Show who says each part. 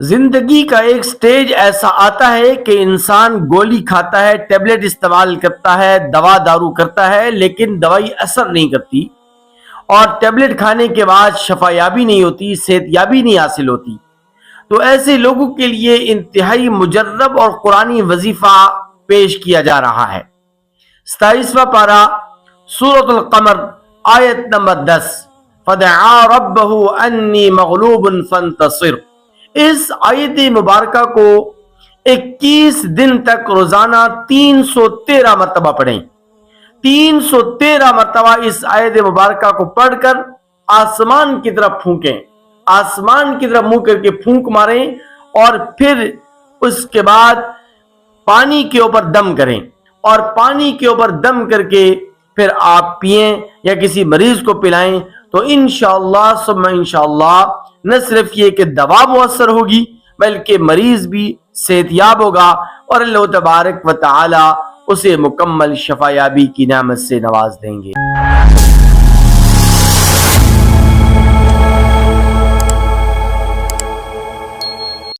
Speaker 1: زندگی کا ایک سٹیج ایسا آتا ہے کہ انسان گولی کھاتا ہے، ٹیبلٹ استعمال کرتا ہے، دوا دارو کرتا ہے، لیکن دوائی اثر نہیں کرتی، اور ٹیبلٹ کھانے کے بعد شفا یابی نہیں ہوتی، صحت یابی نہیں حاصل ہوتی. تو ایسے لوگوں کے لیے انتہائی مجرب اور قرآنی وظیفہ پیش کیا جا رہا ہے. 27واں پارہ سورۃ القمر آیت نمبر 10، فَدَعَا رَبَّهُ أَنِّي مَغْلُوبٌ فَانْتَصِرْ. اس آیت مبارکہ کو 21 دن تک روزانہ 313 مرتبہ پڑھیں. 313 مرتبہ اس آیت مبارکہ کو پڑھ کر آسمان کی طرف پھونکیں، آسمان کی طرف منہ کر کے پھونک ماریں، اور پھر اس کے بعد پانی کے اوپر دم کریں، اور پانی کے اوپر دم کر کے پھر آپ پئیں یا کسی مریض کو پلائیں. تو انشاءاللہ ثم انشاءاللہ نہ صرف یہ کہ دوا مؤثر ہوگی، بلکہ مریض بھی صحت یاب ہوگا، اور اللہ تبارک و تعالی اسے مکمل شفا یابی کی نعمت سے نواز دیں گے.